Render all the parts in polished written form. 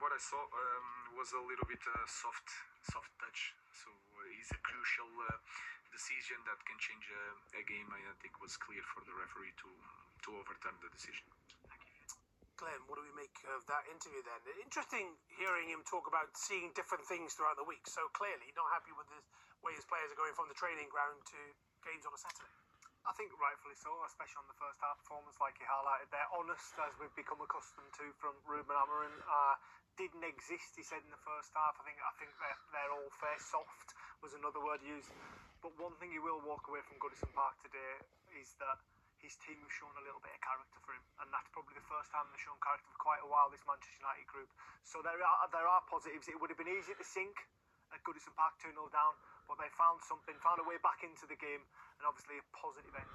what I saw was a little bit soft touch. So it's a crucial decision that can change a game. I think was clear for the referee to overturn the decision. Glenn, what do we make of that interview then? Interesting hearing him talk about seeing different things throughout the week. So clearly not happy with the way his players are going from the training ground to games on a Saturday. I think rightfully so, especially on the first half performance, like he highlighted there. Honest, as we've become accustomed to from Ruben Amorim, didn't exist, he said, in the first half. I think they're all fair. Soft was another word used. But one thing you will walk away from Goodison Park today is that his team has shown a little bit of character for him, and that's probably the first time they've shown character for quite a while, this Manchester United group. So there are positives. It would have been easy to sink at Goodison Park 2-0 down, but they found a way back into the game, and obviously a positive end.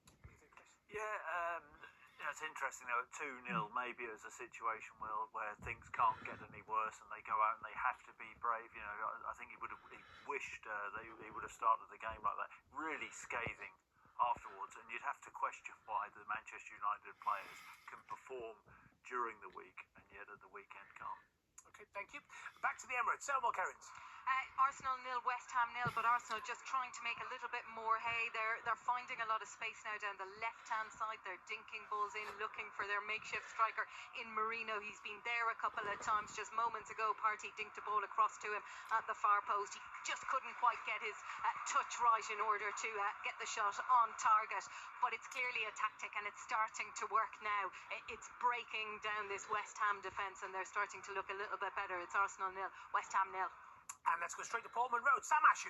What do you think, Chris? Yeah, it's interesting though. 2-0 maybe it was a situation where things can't get any worse, and they go out and they have to be brave. You know, I think he wished he would have started the game like that, really scathing afterwards, and you'd have to question why the Manchester United players can perform during the week and yet at the weekend can't. Okay, thank you. Back to the Emirates. Selma Kerins. Arsenal 0, West Ham 0, but Arsenal just trying to make a little bit more hay. They're finding a lot of space now down the left-hand side. They're dinking balls in, looking for their makeshift striker in Marino. He's been there a couple of times. Just moments ago, Partey dinked a ball across to him at the far post. He just couldn't quite get his touch right in order to get the shot on target. But it's clearly a tactic, and it's starting to work now. It's breaking down this West Ham defence, and they're starting to look a little bit better. It's Arsenal 0, West Ham 0. And let's go straight to Portman Road. Sam Ashu.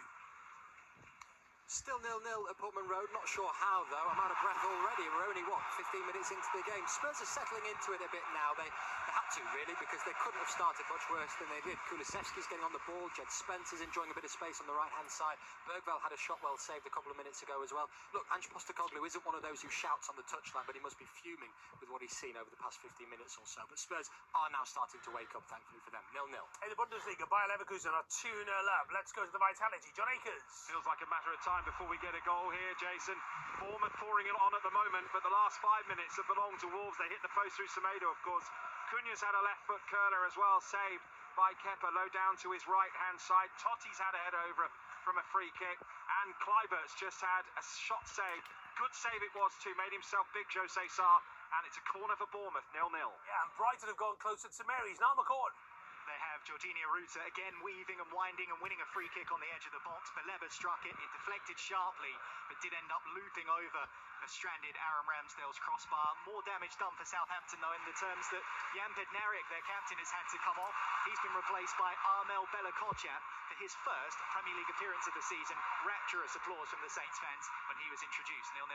Still 0-0 at Portman Road. Not sure how, though. I'm out of breath already. We're only, 15 minutes into the game. Spurs are settling into it a bit now. They had to, really, because they couldn't have started much worse than they did. Kulusevski's getting on the ball. Jed Spencer's enjoying a bit of space on the right-hand side. Bergvall had a shot well saved a couple of minutes ago as well. Look, Ange Postecoglou isn't one of those who shouts on the touchline, but he must be fuming with what he's seen over the past 15 minutes or so. But Spurs are now starting to wake up, thankfully for them. 0-0. In the Bundesliga, Bayer Leverkusen are 2-0 up. Let's go to the Vitality. John Akers. Feels like a matter of time before we get a goal here, Jason. Bournemouth pouring it on at the moment, but the last 5 minutes that belong to Wolves, they hit the post through Semedo, of course. Cunha's had a left foot curler as well, saved by Kepa, low down to his right-hand side. Totti's had a header over from a free kick, and Kluivert's just had a shot saved. Good save it was too, made himself big, Jose Sarr, and it's a corner for Bournemouth, 0-0. Yeah, and Brighton have gone closer to Mary's. Now McCord. They have Jorginho Ruta again weaving and winding and winning a free kick on the edge of the box. Baleba struck it. It deflected sharply, but did end up looping over a stranded Aaron Ramsdale's crossbar. More damage done for Southampton, though, in the terms that Jan Bednarek, their captain, has had to come off. He's been replaced by Armel Bella-Kotchap for his first Premier League appearance of the season. Rapturous applause from the Saints fans when he was introduced. 0-0.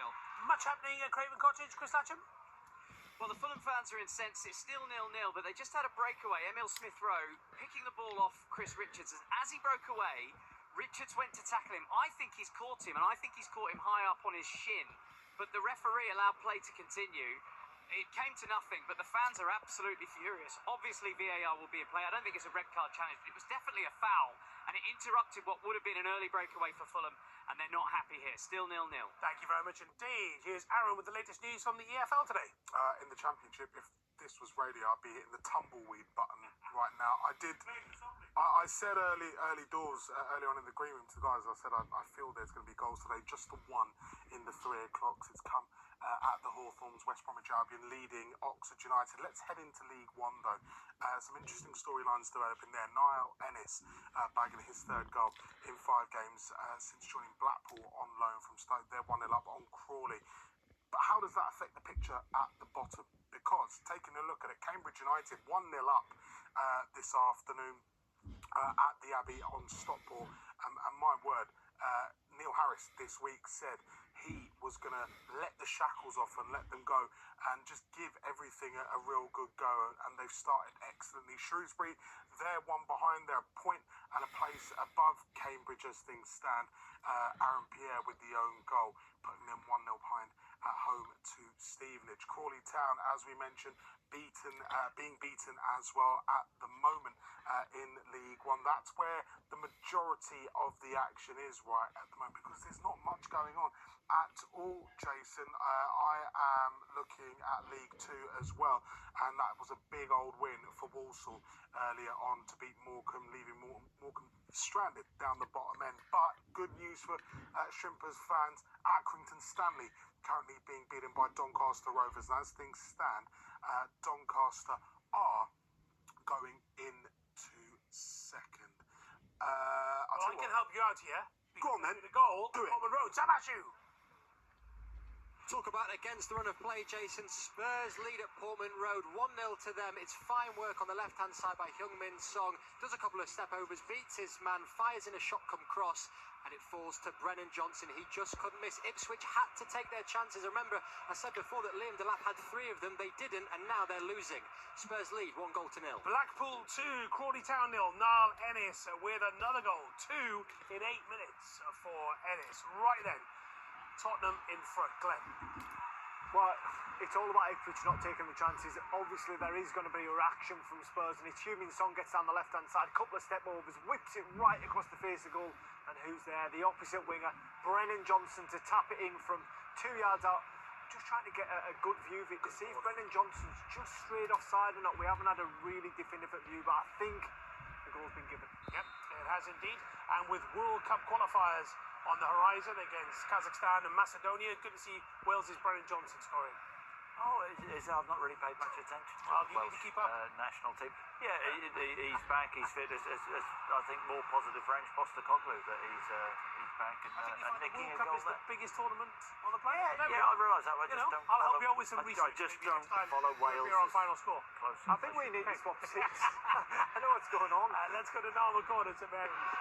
Much happening at Craven Cottage. Chris Latcham. Well, the Fulham fans are incensed. It's still 0-0, but they just had a breakaway. Emil Smith-Rowe picking the ball off Chris Richards. As he broke away, Richards went to tackle him. I think he's caught him, and I think he's caught him high up on his shin. But the referee allowed play to continue. It came to nothing, but the fans are absolutely furious. Obviously, VAR will be in play. I don't think it's a red card challenge, but it was definitely a foul, and it interrupted what would have been an early breakaway for Fulham, and they're not happy here. Still 0-0. Thank you very much indeed. Here's Aaron with the latest news from the EFL today. In the Championship, if this was radio, I'd be hitting the tumbleweed button right now. I said early doors, early on in the green room to the guys, I said I feel there's going to be goals today. Just the one in the 3 o'clocks. It's come at the Hawthorns, West Bromwich Albion leading Oxford United. Let's head into League One, though. Some interesting storylines developing there. Niall Ennis bagging his 3rd goal in 5 games since joining Blackpool on loan from Stoke. They're 1-0 up on Crawley. But how does that affect the picture at the bottom? Because, taking a look at it, Cambridge United 1-0 up this afternoon at the Abbey on Stockport. And my word, Neil Harris this week said he was going to let the shackles off and let them go and just give everything a real good go. And they've started excellently. Shrewsbury, they're one behind. They're a point and a place above Cambridge as things stand. Aaron Pierre with the own goal, putting them 1-0 behind at home to Stevenage. Crawley Town, as we mentioned, being beaten as well at the moment in League One. That's where the majority of the action is right at the moment, because there's not much going on at all, Jason. I am looking at League Two as well, and that was a big old win for Walsall earlier on to beat Morecambe, leaving Morecambe stranded down the bottom end. But good news for Shrimpers fans. Accrington Stanley currently being beaten by Doncaster Rovers, and as things stand, Doncaster are going into second. I can help you out here. Go on then. The goal. Do it. Portman Road. Samashu. Talk about against the run of play, Jason. Spurs lead at Portman Road, 1-0 to them. It's fine work on the left-hand side by Heung-min Song. Does a couple of step-overs, beats his man, fires in a shot come cross, and it falls to Brennan Johnson. He just couldn't miss. Ipswich had to take their chances. Remember, I said before that Liam Delap had 3 of them. They didn't, and now they're losing. Spurs lead 1-0. Blackpool 2, Crawley Town 0. Niall Ennis with another goal. 2 in 8 minutes for Ennis. Right then, Tottenham in front. Glenn. Well, it's all about Ipswich not taking the chances. Obviously, there is going to be a reaction from Spurs, and it's Heung-min Song gets down the left-hand side, couple of step-overs, whips it right across the face of goal, and who's there? The opposite winger, Brennan Johnson, to tap it in from 2 yards out. Just trying to get a good view of it to see if Brennan Johnson's just straight offside or not. We haven't had a really definitive view, but I think the goal's been given. Yep, it has indeed. And with World Cup qualifiers on the horizon against Kazakhstan and Macedonia, good to see Wales' Brennan Johnson scoring. Oh, I've not really paid much attention to Well, the you need Welsh to keep up. national team. Yeah, he's back, he's fit. It's, I think more positive for Ange Postecoglou that he's back and nicking a World Cup goal is there. the biggest tournament on the planet. Yeah, I realise that. I just don't I'll help follow- you out with some I research. just maybe don't next time follow we'll Wales appear on as Final Score. close I think we need to swap 6. I know what's going on. Let's go to Niall McCord and some